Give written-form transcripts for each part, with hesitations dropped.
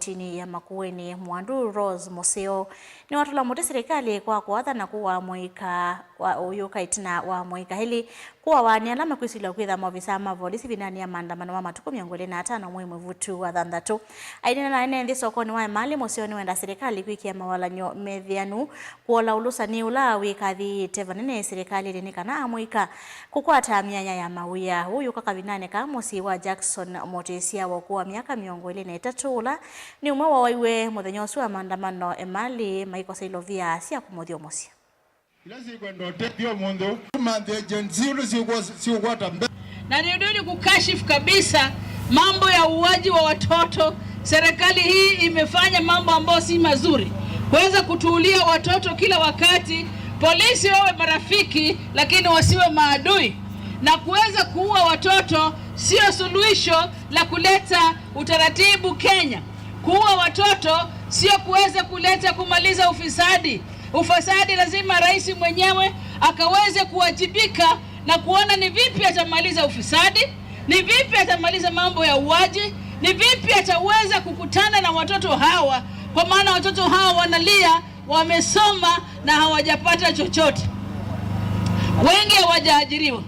kauntini ya Makueni Mwandu Rose Museo ni watu la muti serikali kwa kuwatha na kuwa moika uyuka itina wa moika hili kuwa wani alama kuisila kwitha maofisa mavolisi vinani ya maandamano wa matuku miongole na atano muhimu vutu wa dhandatu aidina na ene ndi sokoni wa mali Museo ni wenda serikali kuikia mawalanyo medhianu kuola ulusa ni ula wikathi tevanene serikali linikana moika kukwata mianya ya mawia huyu kaka vinane kamusi wa Jackson Motesia wakuwa miaka miongoile na itatu ula ni umwe wa waiwe muthenyosu wa maandamano emali maiko sailovia siya kumothio mosia na niuduni kukashifu kabisa mambo ya uwaji wa watoto. Serikali hii imefanya mambo ambayo si mazuri, kuweza kutuulia watoto kila wakati. Polisi wawe marafiki lakini wasiwe maadui, na kuweza kuua watoto sio suluhisho la kuleta utaratibu Kenya. Kuua watoto sio kuweza kuleta kumaliza ufisadi. Ufisadi lazima rais mwenyewe akaweze kuwajibika na kuona ni vipi atamaliza ufisadi, ni vipi atamaliza mambo ya uwaji, ni vipi ataweza kukutana na watoto hawa, kwa maana watoto hawa wanalia, wamesoma na hawajapata chochote. Wengi hawajaajiriwa.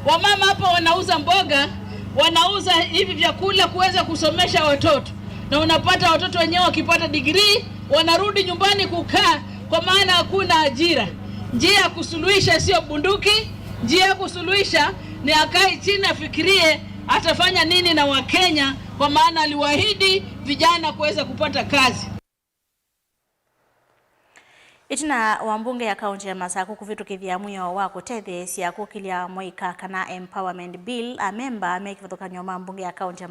Wamama hapa wanauza mboga, wanauza hivi vyakula kuweza kusomesha watoto, na unapata watoto wenyewe wakipata degree wanarudi nyumbani kukaa, kwa maana hakuna ajira. Njia ya kusuluhisha sio bunduki, njia ya kusuluhisha ni akae chini afikirie atafanya nini na Wakenya, kwa maana aliwaahidi vijana kuweza kupata kazi. Itina wambunge ya kaunti ya Masaku kuvitukithia muyo wa kutethesia kukilia moika kana empowerment bill amemba mekivathukanyo mambunge ya kaunti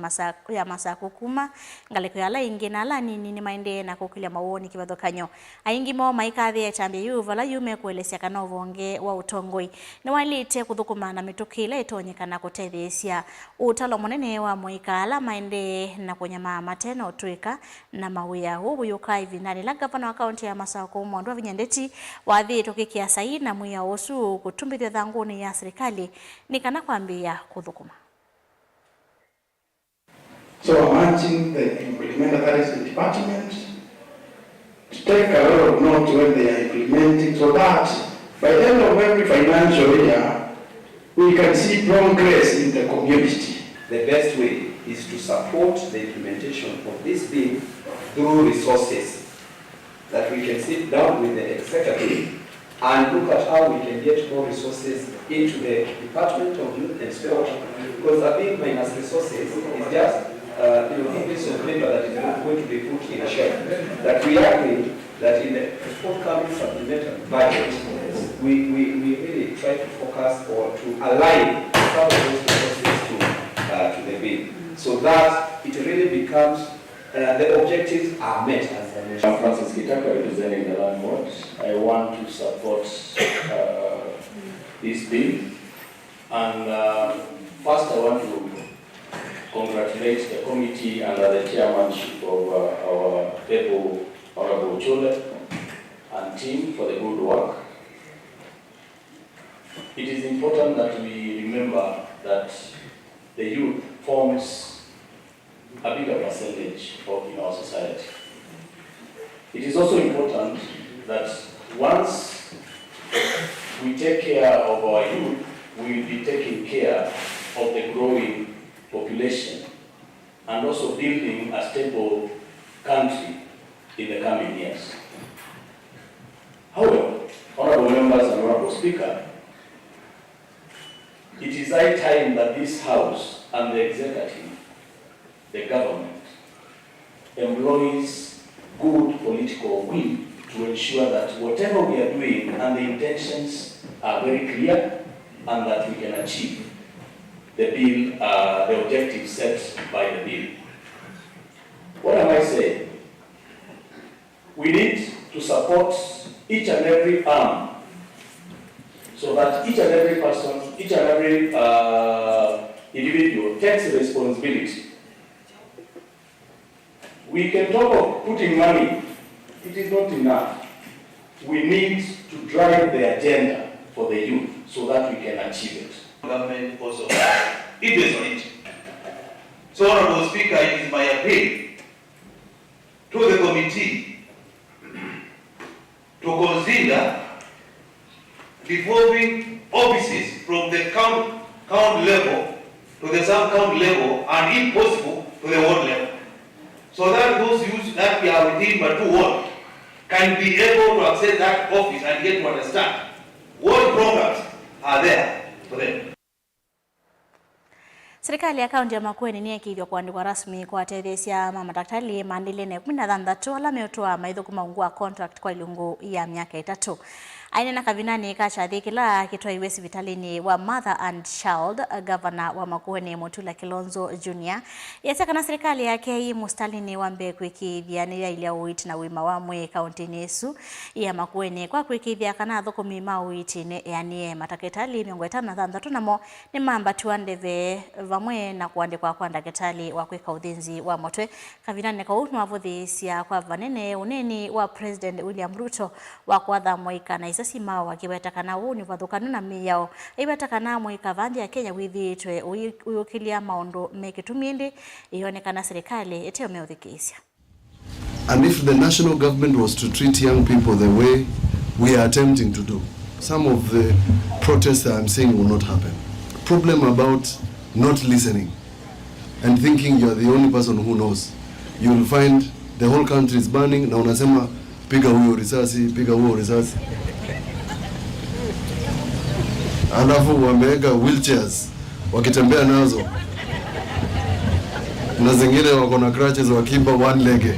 ya Masaku kuma ngaliko ya laingi na ala nini maende na kukilia mawoni kivathukanyo aingi mo maikathi ya chambi yuvala yume kuelesia kana uvonge wa utongoi ni walite kuthukuma na mitukila itonyekana kutethesia utalo munene wa moika ala maende na kunyama mateno tuika na mawia hubu yukai vinani la gavana wa kaunti ya Masaku Mwandu Ndeti wathi tukikia sahi na muya osu kutumbithia thanguni ya serikali ni kana kwambia kuthukuma. So I'm urging the implementing department to take a lot of note when they are implementing, so that by the end of every financial year we can see progress in the community. The best way is to support the implementation of this bill through resources, that we can sit down with the executive and look at how we can get more resources into the Department of Youth and Sport, because a big minus resources is just increase of labor that is not going to be put in a shelf. That we agree that in the forthcoming supplementary budget, we really try to focus or to align some of those resources to the bill, so that it really becomes the objectives are met. I'm Francis Kitaka, representing the Land Board. I want to support this bill, and first I want to congratulate the committee under the chairmanship of our able Honorable Chole and team for the good work. It is important that we remember that the youth forms a bigger percentage in our society. It is also important that once we take care of our youth, we will be taking care of the growing population and also building a stable country in the coming years. However, honorable members and honorable speaker, it is high time that this House and the executive, the government, employs good political will to ensure that whatever we are doing and the intentions are very clear and that we can achieve the bill, the objectives set by the bill. What am I saying? We need to support each and every arm so that each and every person, each and every individual takes responsibility. We can talk of putting money. It is not enough. We need to drive the agenda for the youth so that we can achieve it. Government also it is on it. So, Honorable Speaker, it is my appeal to the committee to consider devolving offices from the count level to the sub-count level, and if possible to the ward level, so that those youths that we are within but to ward can be able to access that office and get to understand what programs are there for them. Serikali ya kaunti ya Makueni ni ekithio kuandikwa rasmi kwa tethesia madaktari mandilene 16 ala meotoa maithukuma ungua contract kwa ilungu ya miaka 3. Aine na kavinani kachathikila kitwa iwe sivitalini wa Mother and Child. Governor wa Makueni Mutula Kilonzo Jr. yasaka na serikali yake hii mustalini wambe kwikithia ni ya ilia uiti na wima wamwe kaunti nesu ya Makueni kwa kwikithia kana thukumi mauiti ne yani mataketali 56 namo ni mamba tuandeve vamwe na kuandikwa kwa ndaketali wa kwika uthinzi wa motwe kavinani kwa utu mavuthisia kwa vanene uneni wa President William Ruto wa kwatha moika na sima wakiwetakana uni vathukanu na miyao iwetakana mwika vandi ya Kenya withitwe uyukilia maundu mekitumindi ionekana serikali eteo meuthikisya. And if the national government was to treat young people the way we are attempting to do, some of the protests that I'm seeing will not happen. Problem about not listening and thinking you are the only person who knows. You will find the whole country is burning na unasema piga huyo risasi. Alafu wameweka wheelchairs wakitembea nazo na zingine wako na crutches wakimba one leg.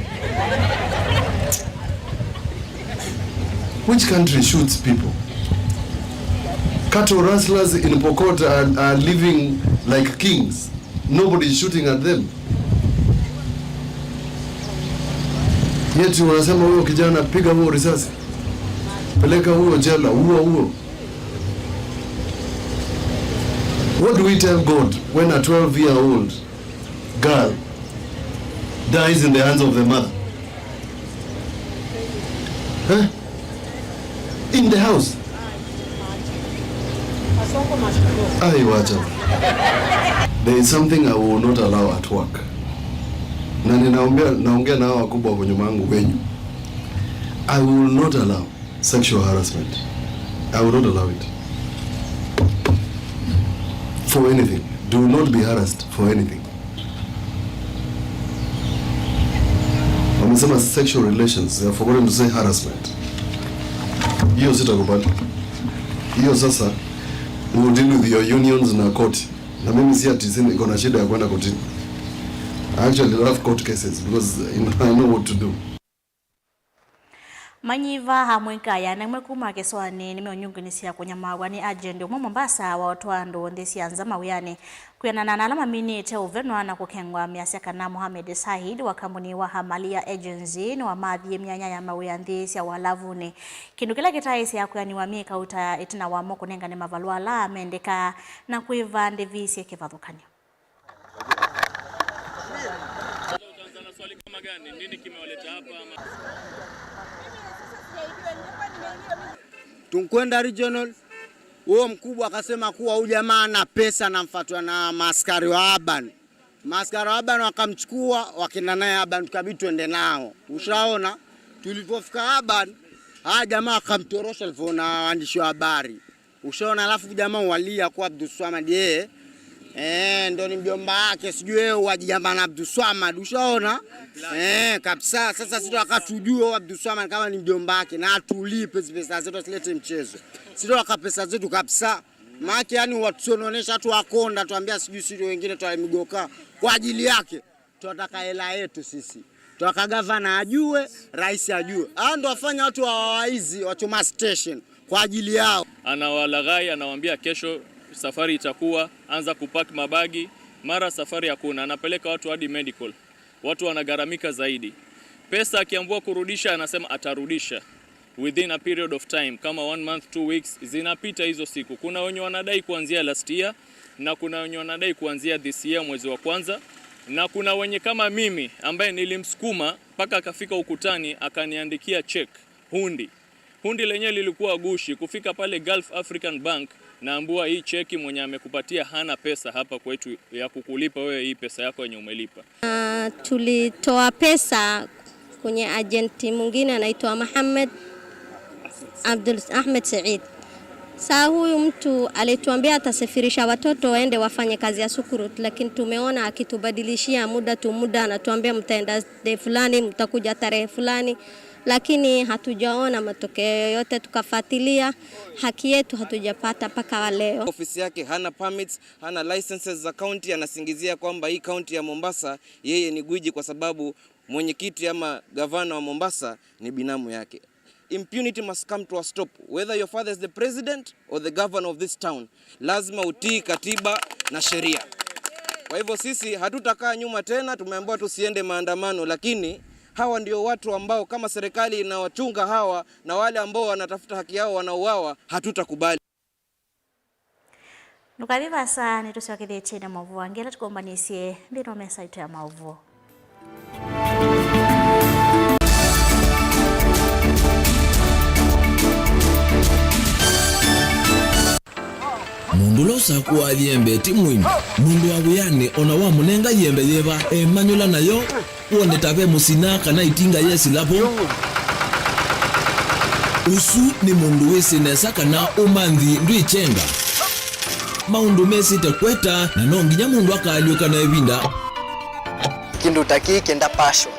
Which country shoots people? Cattle rustlers in Pokot are living like kings. Nobody is shooting at them. Yet wanasema huyo kijana piga huo risasi, peleka huo jela, huo. What do we tell God when a 12-year-old girl dies in the hands of the mother? Huh? In the house. There is something I will not allow at work. Na naongea na wakubwa kwenye mangu wenyu. I will not allow sexual harassment. I will not allow it. For anything. Do not be harassed for anything. Wamesema sexual relations, they are forgotten to say harassment. Hiyo sitakubali. Hiyo sasa we will deal with your unions na court. Na mimi si ati iko na shida ya kwenda kotini. I actually love court cases because I know what to do. Manyiva hamweka ya na mwekuma keswani nimeonyungunisia kunyamagwa ni agenda mu Mombasa wa otwando ndesi anzama uyane kuyanana na alama minite uvenwa na kukengwa miasaka na Mohamed Said wa kampuni wa Hamalia Agency ni wa madhi myanya ya mawiyandisi ya walavune kindu kila kitaisi ya kuyaniwa mika uta itina wa moko nenga ni mavalua la mendeka na kuiva ndevisi ya kivathukani. Nini kimewaleta hapa? Tunkwenda regional, huo mkubwa akasema kuwa huyu jamaa ana pesa na mfatwa na maaskari wa Aban. Maaskari wa Aban wakamchukua wakenda naye Aban tukabidi tuende nao. Ushaona tulipofika Aban, jamaa akamtorosha alivyoona waandishi wa habari. Ushaona alafu jamaa walia kwa Abdulswamad ndo ni mjomba wake sijui yeye wajijamba na Abdulswamad. Ushaona? Kabisa sasa sisi akatujua Abdulswamad kama ni mjomba wake na atulipe pesa zetu asilete mchezo. Sisi akapesa zetu kabisa. Maana yani watu wanaonesha tu akonda tuambia sijui sisi wengine tuamigoka kwa ajili yake. Tunataka hela yetu sisi. Tunataka gavana ajue, rais ajue. Ndo afanya watu wawaizi wachoma station kwa ajili yao. Anawalaghai anawaambia kesho safari itakuwa, anza kupack mabagi, mara safari hakuna, anapeleka watu hadi medical. Watu wanagaramika zaidi. Pesa akiambiwa kurudisha anasema atarudisha within a period of time kama 1 month 2 weeks. Zinapita hizo siku. Kuna wenye wanadai kuanzia last year na kuna wenye wanadai kuanzia this year mwezi wa kwanza, na kuna wenye kama mimi ambaye nilimsukuma mpaka akafika ukutani akaniandikia check hundi lenyewe lilikuwa gushi. Kufika pale Gulf African Bank naambua hii cheki mwenye amekupatia hana pesa hapa kwetu ya kukulipa wewe hii pesa yako yenye umelipa. Tulitoa pesa kwenye agenti mwingine anaitwa Muhammad Ahmed Said. Saa huyu mtu alituambia atasafirisha watoto waende wafanye kazi ya Sukurut, lakini tumeona akitubadilishia muda anatuambia mtaenda day fulani, mtakuja tarehe fulani, lakini hatujaona matokeo yote. Tukafuatilia haki yetu hatujapata mpaka leo. Ofisi yake hana permits, hana licenses za county, anasingizia kwamba hii county ya Mombasa yeye ni gwiji kwa sababu mwenyekiti ama gavana wa Mombasa ni binamu yake. Impunity must come to a stop. Whether your father is the president or the governor of this town, lazima utii katiba na sheria. Kwa hivyo sisi hatutakaa nyuma tena, tumeambiwa tusiende maandamano, lakini hawa ndio watu ambao kama serikali inawachunga hawa na wale ambao wanatafuta haki yao wanauawa, hatutakubali. Nukaviva saa ni tusiwakithi na mavuo angela tukombaniesie ndino mesa itu ya mavuo. Mundu losa kuwa yembe timwini mundu wabuyane ona wa munenga yembe yeba emanyula nayo uone tabe musina kana itinga yesi lapo usu ni mundu wese nesa kana umanthi ndwichenga maundu mesi tekweta na nonginya mundu akaliuka na ebinda kindu taki kenda passion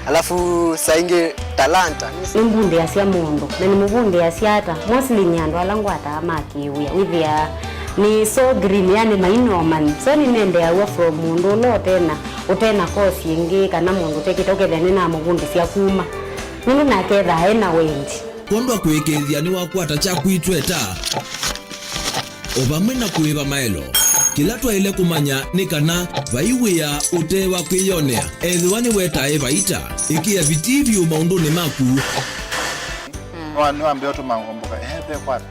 alafu sainge talanta nimbunde asia mundu na nimubunde asiata mostly nyando alangu atamakiuya withia ni so green yani mainoman so ni nende awa from mundu lo tena utena kosi ingi kana mundu tekitoke thani na mubunde sia kuma nini naketha ena wendi kondo kwekethia ni wakwata cha kuitweta obamwe na kuiba maelo kila twaile kumanya ni kana vaiwia utewa kwiyonea ethiwani wetae vaita ikia vitivyo maunduni maku niwambia tu mangomboka pe kwata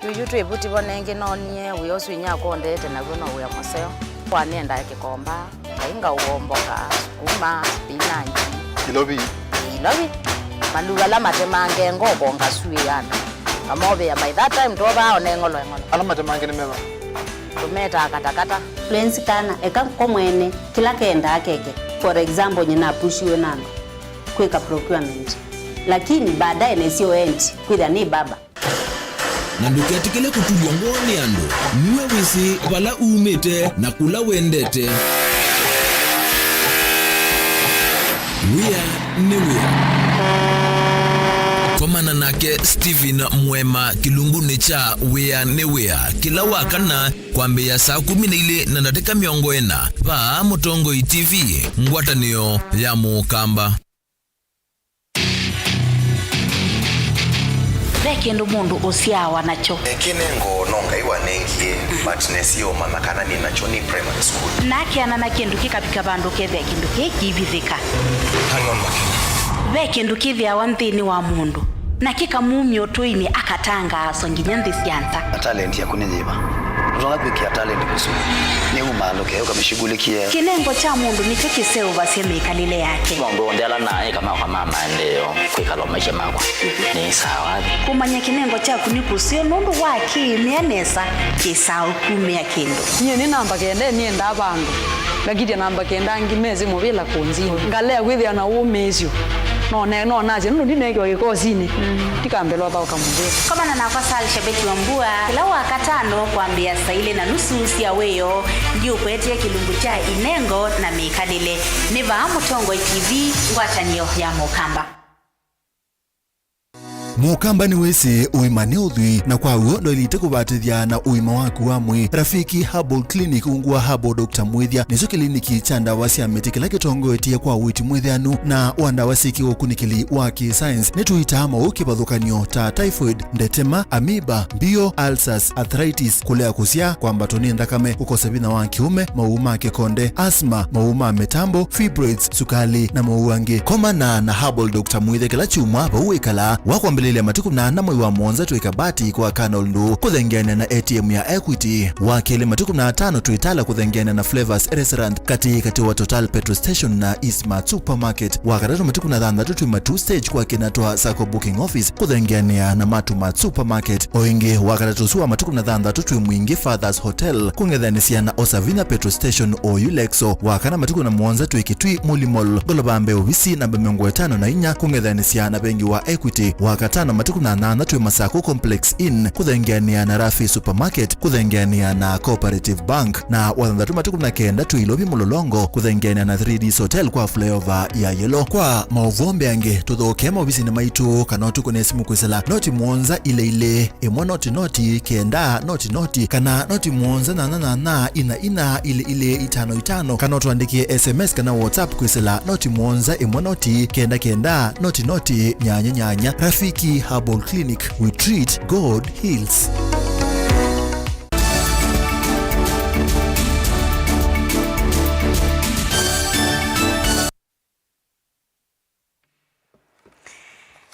yuyu twebuti bonenge nonie wiyosu inyako ndete nagwo no uya museo kwanenda kikomba kainga uomboka sukuma spinach kilobi maluga la matemange ngobo ngasui yana amobe ya by that time toba onengolo ala matemange ni meba tumeta katakata plans kana eka komwene kila kenda akeke for example nyina pushiwe nando kweka procurement lakini baadaye nesio end kwitha ni baba na nduketikele kutulwa ngoni ando niwe wisi wala umete na kula wendete wea komana nake Steven Mwema kilunguni cha wea kila wakana kwambia saa 12 na dakika 40 pa Mutongo TV ngwatanio ya Mukamba. Kendo mundu osiawa nacho kinengo nonga iwanengie but nesio mamakana ni nacho ni primary school nakiana na kindu kikapika bandu kethe kindu kikivithika hang on makini kindu kithia wanthini wa mundu na kikamumyo toini akatanga songinya nthisianta talent ya kunithiba utonga kwikia talent kusu ni umalo ke ukamishughulikia kinengo cha mundu nicho kiseu baseme kalile yake mundu ndela naye kama kwa mama ndio kwikalo maisha makwa ni sawa kumanya kinengo cha kunikusio nundu waki mianesa kisau kumia kindu nye ni namba kende ni enda bandu ngakiti namba kenda ngimeze mubila kunzi ngale kwithia na umezio no naje ndo ndineke wakozini tikambelwa ba ukamubeka kama na nafasa alishabeti wa mbua kila wakatano kuambia saile na nusu sia weyo ndio kwetia kilungu cha inengo na mikanile niva Mutongo TV ngwatanio ya Mukamba. Mukamba ni wese uimane udhui na kwa uo ndo ilite kubatithia na uima waku wa mwi Rafiki Herbal Clinic ungua Herbal Dr. Mwithia nizo kliniki cha ndawa cia miti kila kitongo etie kwa witi mwithianu na wandawa siki ukunikili wa ki-science nituita mauki bathukanio ta typhoid, ndetema, amoeba, bio, ulcers, arthritis, kulea kusia kwa mbatoni ndakame, ukosebina wa kiume, mauma kikonde, asthma, mauma metambo, fibroids, sukali na mauangi. Komana na Herbal Dr. Mwithia kila chuma bauwekala wakwambele kwambĩrĩria matuku 8 mweri wa Mwanza twikabati kwa Kanoldu kuthengeana na ATM ya Equity. Wakili matuku 5 twitala kuthengeana na Flavors Restaurant kati wa Total Petrol Station na Eastmart Supermarket. Wakatatu matuku 6 twima 2 stage kwa kinatwa Sacco Booking Office kuthengeana na Matumat Supermarket. Oingi wakatatu suwa matuku 6 twimwingi Fathers Hotel kungethanisia na Osavina Petrol Station Oyulexo. Wakana matuku 7 twikitwi Mulimol golobambe ovisi namba 54 kungethanisia na bengi wa Equity. Wakatano matuku 8 twima Sacco Complex Inn kuthengeania na Rafi Supermarket kuthengeania na Cooperative Bank. Na wathandatu matuku 9 twilovi Mulolongo kuthengeania na 3D Hotel kwa flyover ya Yellow. Kwa mauvombe ange tuthoke maovisi na maitu kanotu kunesimu kwisela noti Mwanza ile imwa noti kenda noti kana noti Mwanza na ina ile 55 kana tuandikie SMS kana WhatsApp kwisela noti Mwanza imwa noti kenda noti nyanya. Rafiki Herbal Clinic, we treat, God heals.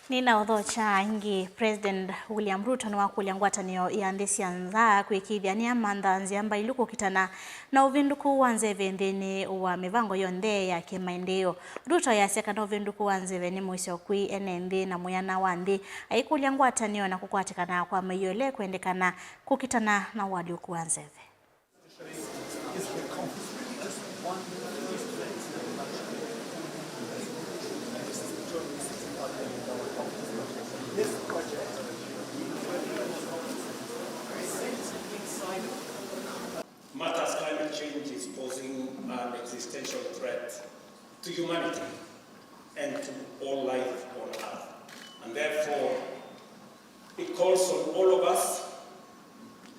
Nina odhocha ingi President William Ruto ni wakulia ngwatanio ya ndesi anza kwikithania mantha nziamba iluko kitana na uvinduku wanzeve nthini wa mivango yonde ya kimaendeleo. Ruto yaseka na uvinduku wanzeve ni mwisho kwi NND na muyana wandi aikulia ngwatanio na kukwatikana kwa mayole kuendekana kukitana na waliuku wanzeve. Matters climate change is posing an existential threat to humanity and to all life on Earth. And therefore, it calls on all of us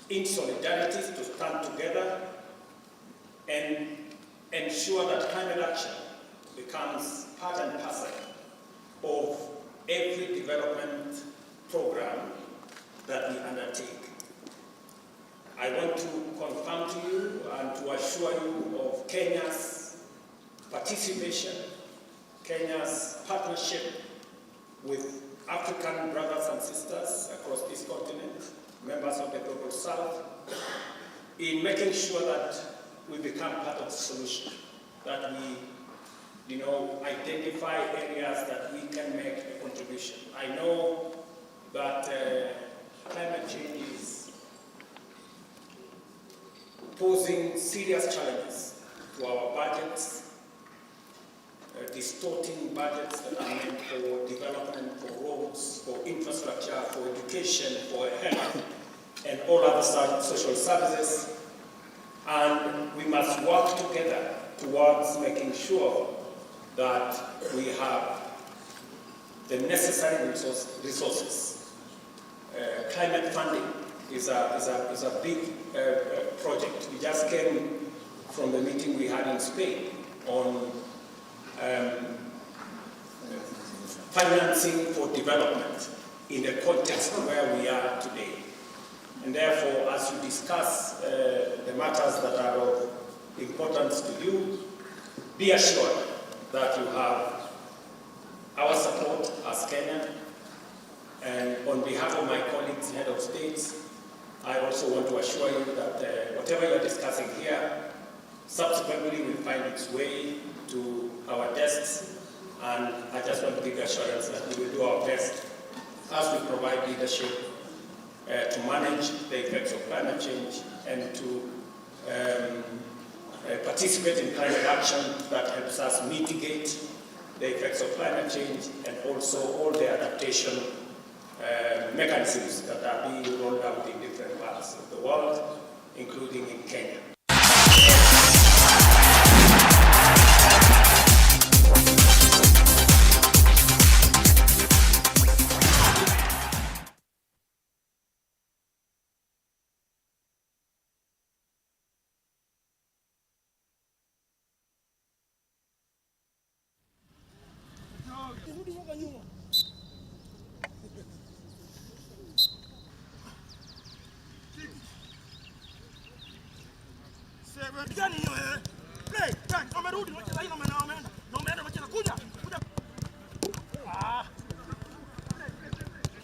in solidarity to stand together and ensure that climate action becomes part and parcel of every development program that we undertake. I want to confirm to you and to assure you of Kenya's participation, Kenya's partnership with African brothers and sisters across this continent, members of the Global South, in making sure that we become part of the solution, that we identify areas that we can make a contribution. I know that climate change is posing serious challenges to our budgets, distorting budgets that are meant for development, for roads, for infrastructure, for education, for health, and all other social services. And we must work together towards making sure that we have the necessary resources. Climate funding is a big project. We just came from the meeting we had in Spain on financing for development in the context where we are today. And therefore, as you discuss the matters that are of importance to you, be assured that you have our support as Kenya. And on behalf of my colleagues, head of states, I also want to assure you that whatever you're discussing here subsequently will find its way to our desks. And I just want to give you assurance that we will do our best as we provide leadership to manage the effects of climate change and to participate in climate action that helps us mitigate the effects of climate change and also all the adaptation mechanisms that are being rolled out in different parts of the world, including in Kenya.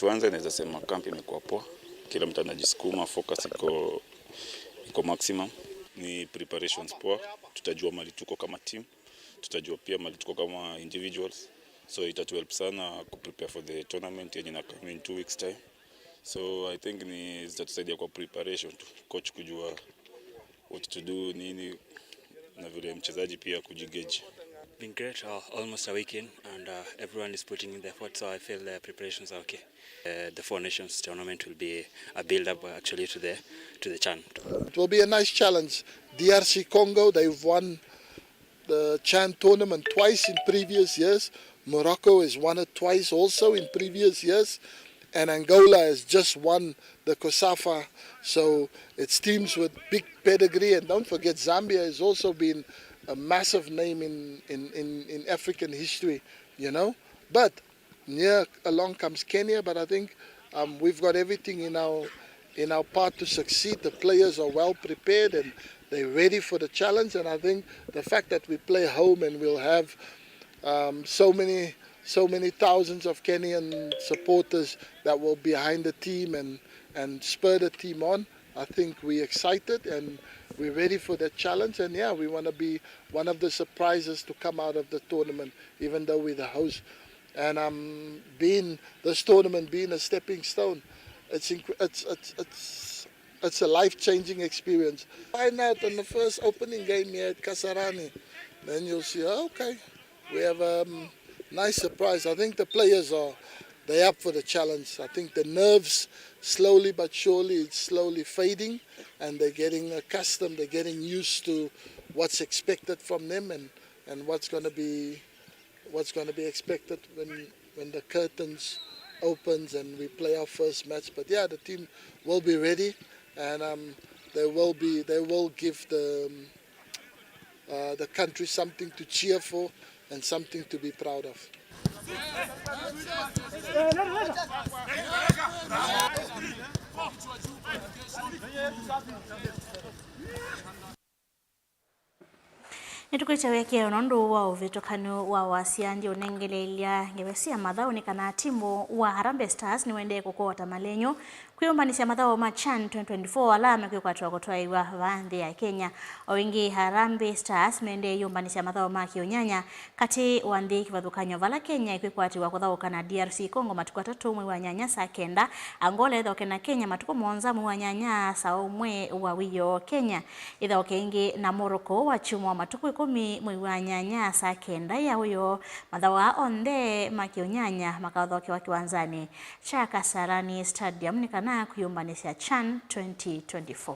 tuanze, naweza sema camp imekuwa poa. Kila mtu anajisukuma, focus iko maximum. Ni preparations poa. Tutajua mali tuko kama team. Tutajua pia mali tuko kama individuals. So itatuhelp sana ku prepare for the tournament yenye na come in 2 weeks time. So I think ni zitatusaidia kwa preparation tu. Coach kujua what to do, nini na vile mchezaji pia kujigauge. Been great, almost a weekend, and everyone is putting in the effort, so I feel the preparations are okay. The Four Nations tournament will be a build-up actually to the CHAN. It will be a nice challenge. DRC Congo, they've won the CHAN tournament twice in previous years. Morocco has won it twice also in previous years. And Angola has just won the COSAFA. So it's teams with big pedigree. And don't forget, Zambia has also been a massive name in African history, you know. But along comes Kenya. But I think we've got everything in our part to succeed. The players are well prepared and they're ready for the challenge. And I think the fact that we play home and we'll have so many thousands of Kenyan supporters that will be behind the team and spur the team on. I think we're excited and we're ready for that challenge. And yeah, we want to be one of the surprises to come out of the tournament, even though we're the host. And this tournament being a stepping stone, it's a life-changing experience. Find out in the first opening game here at Kasarani, then you'll see, okay, we have a nice surprise. I think the players they're up for the challenge. I think the nerves, slowly but surely, it's slowly fading, and they're getting accustomed, they're getting used to what's expected from them and what's going to be expected when the curtains opens and we play our first match. But yeah, the team will be ready, and they will give the country something to cheer for and something to be proud of. Nitukwita weke onondo wa uvitokano wa wasiandi unengelelia ngewesia madhao ni kana timu wa Harambee Stars ni wende kukota malenyo kuyumbanisia madhao ma CHAN 2024 alama kwa kutoa iwa vande ya Kenya. Owingi Harambee Stars mende yumbanisia madhao ma Kionyanya kati wandi kivadhukanyo vala Kenya ikikwati wa kudhao kana DRC Congo matuko 3 mwe wa nyanya saa kenda, Angola idha okena Kenya matuko monza mwe wa nyanya saa umwe wa wiyo Kenya, idha okengi na Morocco wa chumu wa matuko 10 mwe wa nyanya saa kenda ya huyo madhawa onde Makionyanya makadhoke wa kiwanzani cha Kasarani Stadium ni kana kuyumbanisha CHAN 2024.